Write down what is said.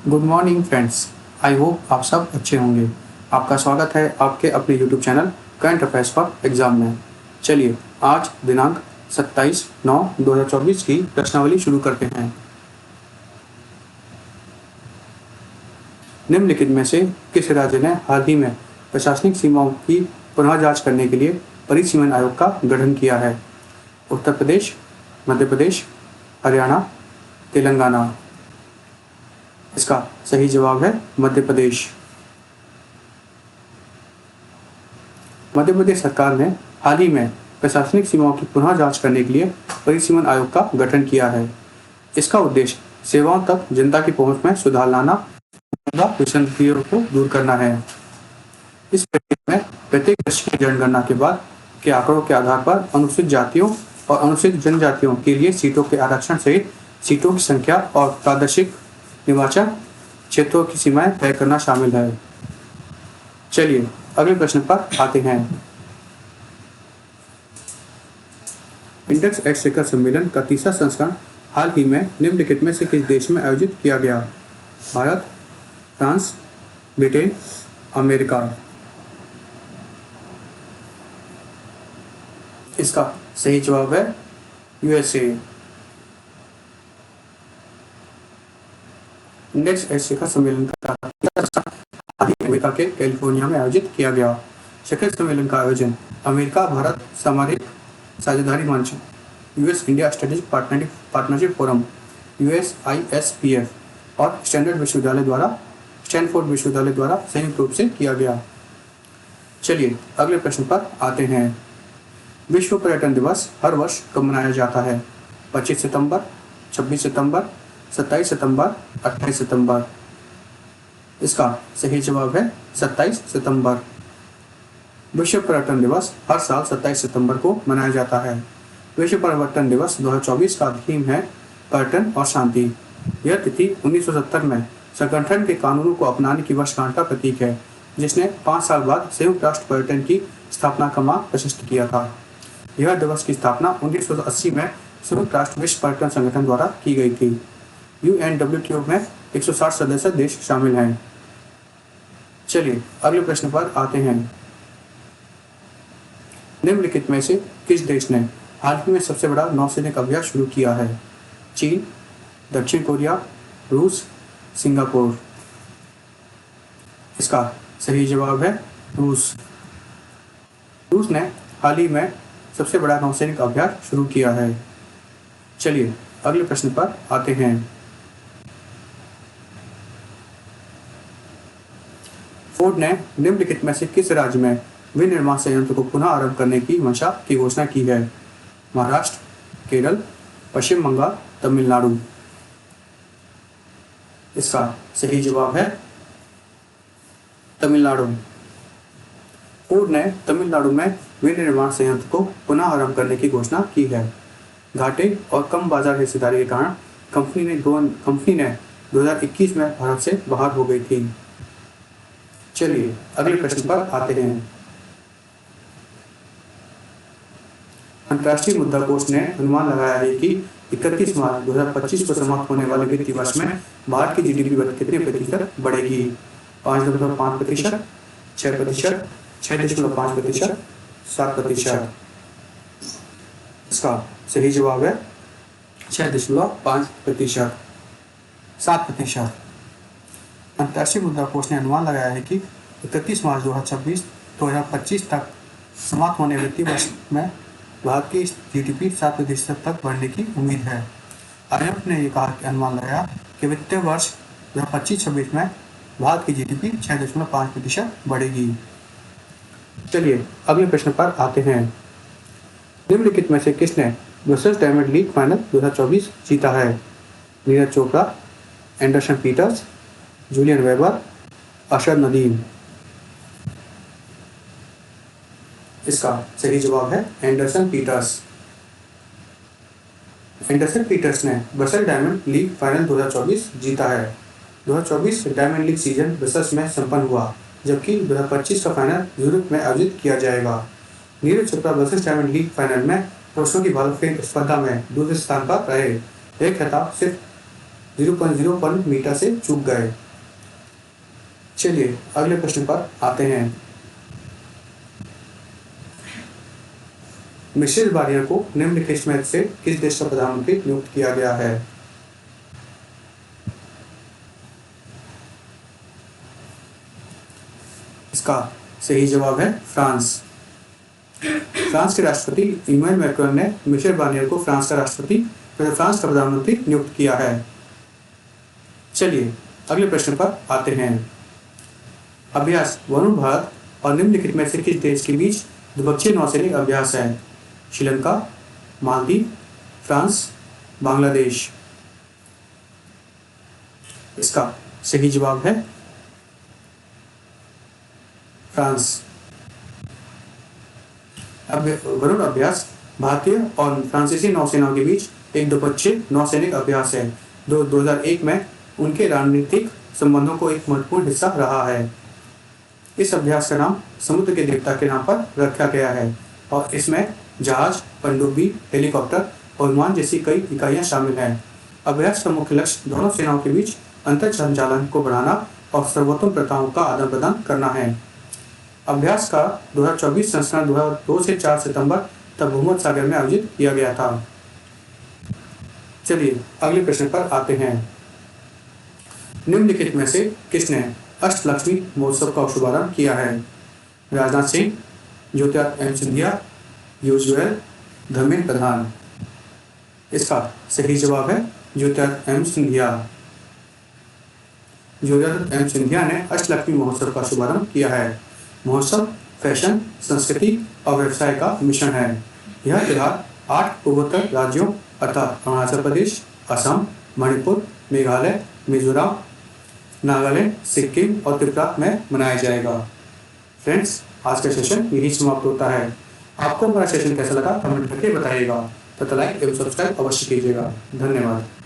Good morning friends. I hope आप सब अच्छे होंगे। आपका स्वागत है आपके अपने YouTube channel current affairs for exam में। चलिए आज दिनांक 27/9/2024 की प्रश्नावली शुरू करते हैं। निम्नलिखित में से किस राज्य ने हाल ही में प्रशासनिक सीमाओं की पुनः जांच करने के लिए परिसीमन आयोग का गठन किया है? उत्तर प्रदेश, मध्य प्रदेश, हरियाणा, तेलंगाना। इसका सही जवाब है मध्य प्रदेश। मध्य प्रदेश सरकार ने हाल ही में प्रशासनिक सीमाओं की पुनः जांच करने के लिए परिसीमन आयोग का गठन किया है। इसका उद्देश्य सेवाओं तक जनता की पहुंच में सुधार लाना तथा विसंगतियों को दूर करना है। इस प्रक्रिया में प्रत्येक वर्ष की जनगणना के बाद के आंकड़ों के आधार पर अनुसूचित जातियों और अनुसूचित जनजातियों के लिए सीटों के आरक्षण सहित सीटों की संख्या और प्रादेशिक निर्वाचन क्षेत्रों की सीमाएं तय करना शामिल है। चलिए अगले प्रश्न पर आते हैं। इंडेक्स एक्ट शिखर सम्मेलन का तीसरा संस्करण हाल ही में निम्नलिखित में से किस देश में आयोजित किया गया? Bharat, France, Britain, America. इसका सही जवाब है यूएसए। इंडेक्स एक्ट शिखर सम्मेलन का अमेरिका के कैलिफोर्निया में आयोजित किया गया। शिखर सम्मेलन का आयोजन अमेरिका भारत सामरिक साझेदारी मंच, US India strategic partnership forum, USISPF और स्टैनफोर्ड विश्वविद्यालय द्वारा संयुक्त रूप से किया गया। चलिए अगले प्रश्न पर आते हैं। विश्व पर्यटन दिवस हर वर्ष कब मनाया जाता है? 25 सितंबर, 26 सितंबर, 27 सितंबर, 28 सितंबर। इसका सही जवाब है 27 सितंबर। विश्व पर्यटन दिवस हर साल 27 सितंबर को मनाया जाता है। विश्व पर्यटन दिवस 2024 का थीम है पर्यटन और शांति। यह तिथि 1970 में संगठन के कानूनों को अपनाने की वर्षगांठ का प्रतीक है, जिसने 5 साल बाद संयुक्त राष्ट्र पर्यटन की स्थापना का मार्ग प्रशस्त किया था। यह दिवस की स्थापना 1980 में संयुक्त राष्ट्र विश्व पर्यटन संगठन द्वारा की गई थी। UNWTO में 160 सदस्य देश शामिल हैं। चलिए अगले प्रश्न पर आते हैं। निम्नलिखित में से किस देश ने हाल ही में सबसे बड़ा नौसैनिक अभ्यास शुरू किया है? चीन, दक्षिण कोरिया, रूस, सिंगापुर। इसका सही जवाब है रूस। रूस ने हाल ही में सबसे बड़ा नौसैनिक अभ्यास शुरू किया है। चलिए अगले प्रश्न पर आते हैं। फोर्ड ने निम्नलिखित में से किस राज्य में विनिर्माण संयंत्र को पुनः आरंभ करने की मंशा की घोषणा की है? महाराष्ट्र, केरल, पश्चिम बंगाल, तमिलनाडु। इसका सही जवाब है तमिलनाडु। फोर्ड ने तमिलनाडु में विनिर्माण संयंत्र को पुनः आरंभ करने की घोषणा की है। घाटे और कम बाजार हिस्सेदारी के कारण कंपनी ने 2021 में भारत से बाहर हो गई थी। चलिए अगले प्रश्न पर आते हैं। अंतर्राष्ट्रीय मुद्रा कोष ने अनुमान लगाया है कि 31 मार्च 2025 को समाप्त होने वाले वित्तीय वर्ष में भारत की GDP कितने प्रतिशत बढ़ेगी? 5.5%, 6%, 6.5%, 7%। इसका सही जवाब है 6.5%, 7%। अंतर्राष्ट्रीय मुद्रा कोष ने अनुमान लगाया है कि 31 मार्च 2025 तक समाप्त होने वित्तीय वर्ष में भारत की GDP 7% तक बढ़ने की उम्मीद है। IMF ने यह कहा कि अनुमान लगाया कि वित्तीय वर्ष 2025-26 में भारत की GDP 6.5% बढ़ेगी। चलिए अगले प्रश्न पर आते हैं। निम्नलिखित में से किसने ब्रसेल्स डायमंड लीग फाइनल 2024 जीता है? Neeraj Chopra, Anderson Peters, Julian Weber, अशर नदीम। इसका सही जवाब है एंडरसन पीटर्स। एंडरसन पीटर्स ने ब्रसेल्स डायमंड लीग फाइनल 2024 जीता है। 2024 डायमंड लीग सीजन ब्रसेल्स में संपन्न हुआ, जबकि 2025 का फाइनल यूरोप में आयोजित किया जाएगा। Neeraj Chopra Brussels Diamond League final में पुरुषों की भाला फेंक स्पर्धा में दूसरे स्थान पर रहे। यह खिताब सिर्फ 0.01 मीटर से चूक गए। चलिए अगले प्रश्न पर आते हैं। मिशेल बार्नियर को निम्नलिखित में से किस देश का प्रधानमंत्री नियुक्त किया गया है? इसका सही जवाब है फ्रांस। फ्रांस के राष्ट्रपति इमैनुअल मैक्रोन ने मिशेल बार्नियर को फ्रांस का प्रधानमंत्री नियुक्त किया है। चलिए अगले प्रश्न पर आते हैं। अभ्यास वरुण भारत और निम्नलिखित में से किस देश के बीच द्विपक्षीय नौसैनिक अभ्यास है? श्रीलंका, मालदीव, फ्रांस, बांग्लादेश। इसका सही जवाब है फ्रांस। वरुण अभ्यास भारतीय और फ्रांसीसी नौसेनाओं के बीच एक द्विपक्षीय नौसैनिक अभ्यास है। 2001 में उनके रणनीतिक संबंधों को एक महत्वपूर्ण हिस्सा रहा है। इस अभ्यास का नाम समुद्र के देवता के नाम पर रखा गया है और इसमें जहाज, पनडुब्बी, हेलीकॉप्टर और विमान जैसी कई इकाइयां शामिल हैं। अभ्यास का मुख्य लक्ष्य दोनों सेनाओं के बीच अंतर संचालन को बढ़ाना और सर्वोत्तम प्रथाओं का आदान प्रदान करना है। अभ्यास का 2024 संस्करण 2 से 4 सितंबर तक भूमध्य सागर में आयोजित किया गया था। चलिए अगले प्रश्न पर आते हैं। निम्नलिखित में से किसने अष्टलक्ष्मी महोत्सव का शुभारंभ किया है? राजनाथ सिंह, ज्योतिरादित्य एम सिंधिया, पीयूष गोयल, धर्मेंद्र प्रधान। इसका सही जवाब है ज्योतिरादित्य एम सिंधिया। ज्योतिरादित्य एम सिंधिया ने अष्टलक्ष्मी महोत्सव का शुभारंभ किया है। महोत्सव फैशन, संस्कृति और व्यवसाय का मिशन है। यह त्योहार 8 पूर्वोत्तर राज्यों अर्थात अरुणाचल प्रदेश, असम, मणिपुर, मेघालय, मिजोरम, नागालैंड, सिक्किम और त्रिपुरा में मनाया जाएगा। फ्रेंड्स, आज का सेशन यही समाप्त होता है। आपको हमारा सेशन कैसा लगा कमेंट करके बताइएगा तथा लाइक एवं सब्सक्राइब अवश्य कीजिएगा। धन्यवाद।